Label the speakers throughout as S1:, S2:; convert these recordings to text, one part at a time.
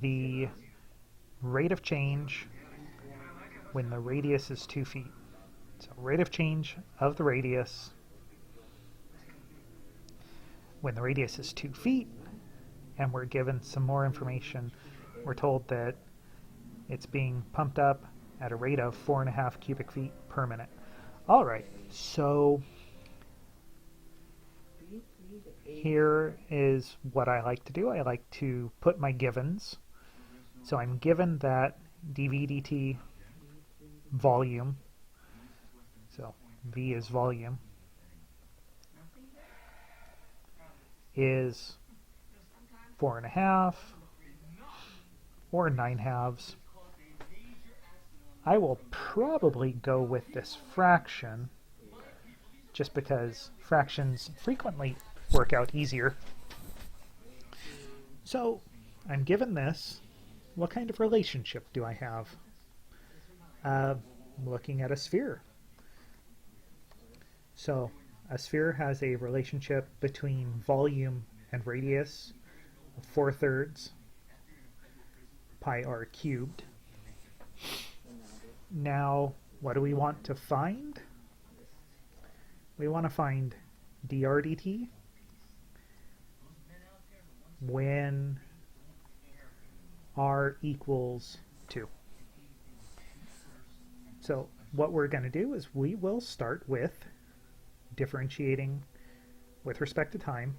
S1: the rate of change when the radius is 2 feet. So rate of change of the radius when the radius is 2 feet, and we're given some more information. We're told that it's being pumped up at a rate of 4.5 cubic feet per minute. All right, so here is what I like to do. I like to put my givens. So I'm given that dV dt volume, so V is volume, is 4.5 or 9/2. I will probably go with this fraction just because fractions frequently work out easier. So I'm given this. What kind of relationship do I have? Looking at a sphere. So a sphere has a relationship between volume and radius of 4/3 pi r cubed. Now, what do we want to find? We want to find dr dt when r equals 2. So what we're going to do is we will start with differentiating with respect to time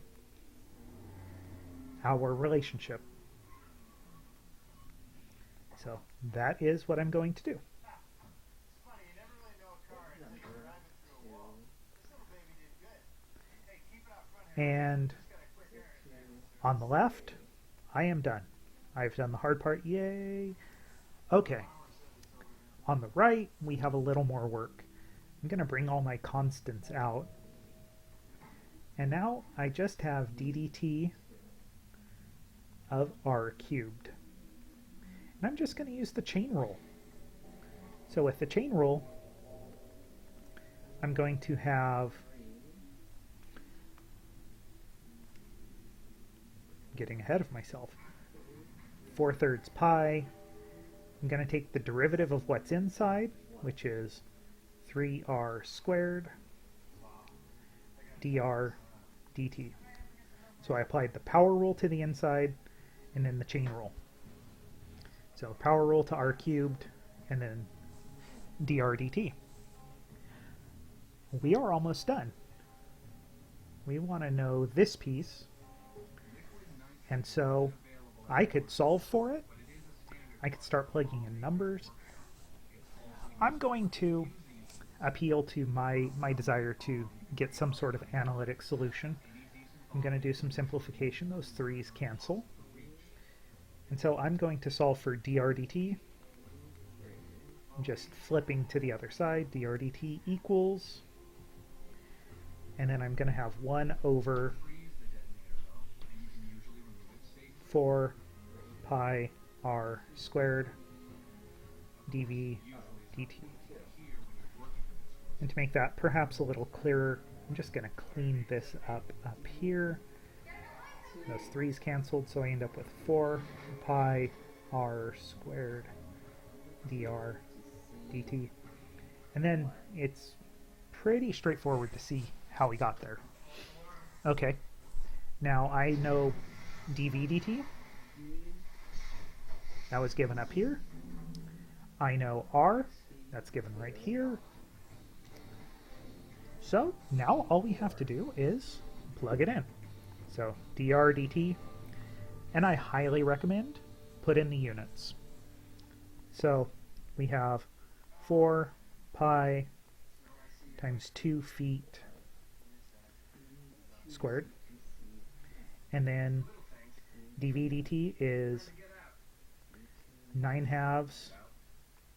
S1: our relationship. So that is what I'm going to do. And on the left, I am done. I've done the hard part, yay. Okay. On the right, we have a little more work. I'm going to bring all my constants out. And now I just have ddt of r cubed. And I'm just going to use the chain rule. So with the chain rule, I'm going to have, getting ahead of myself, 4/3 pi. I'm going to take the derivative of what's inside, which is 3r squared dr dt. So I applied the power rule to the inside and then the chain rule. So power rule to r cubed and then dr dt. We are almost done. We want to know this piece, and so I could solve for it. I could start plugging in numbers. I'm going to appeal to my desire to get some sort of analytic solution. I'm going to do some simplification. Those 3's cancel. And so I'm going to solve for dr dt. I'm just flipping to the other side. Dr dt equals, and then I'm going to have 1 over 4 pi r squared dv dt. And to make that perhaps a little clearer, I'm just going to clean this up here. Those 3's canceled, so I end up with 4 pi r squared dr dt. And then it's pretty straightforward to see how we got there. Okay, now I know dv dt. That was given up here. I know r. That's given right here. So now all we have to do is plug it in. So dr dt, and I highly recommend put in the units. So we have 4 pi times 2 feet squared, and then dv dt is 9/2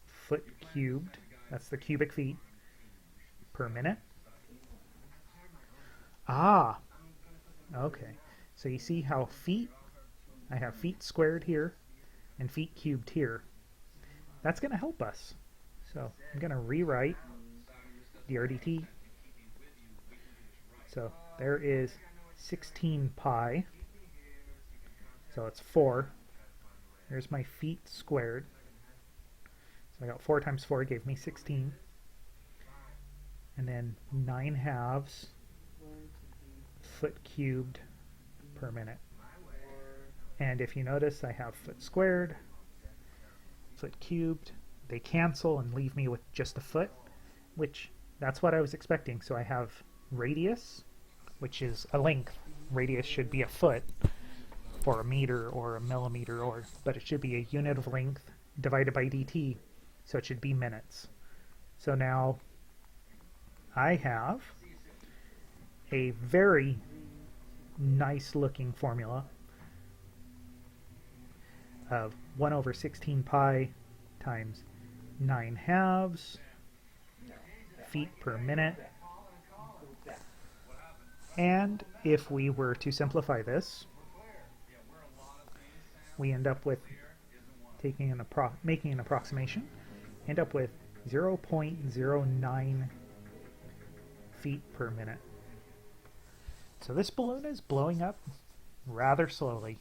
S1: foot cubed. That's the cubic feet per minute. Ah, okay. So you see how feet, I have feet squared here and feet cubed here. That's going to help us. So I'm going to rewrite dr dt. So there is 16 pi. So it's 4. Here's my feet squared. So I got 4 times 4 gave me 16. And then 9/2 foot cubed per minute. And if you notice, I have foot squared, foot cubed. They cancel and leave me with just a foot, which that's what I was expecting. So I have radius, which is a length. Radius should be a foot, or a meter, or a millimeter, but it should be a unit of length divided by dt, so it should be minutes. So now I have a very nice looking formula of 1 over 16 pi times 9/2 feet per minute. And if we were to simplify this, we end up with making an approximation, end up with 0.09 feet per minute. So this balloon is blowing up rather slowly.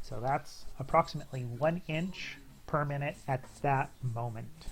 S1: So that's approximately 1 inch per minute at that moment.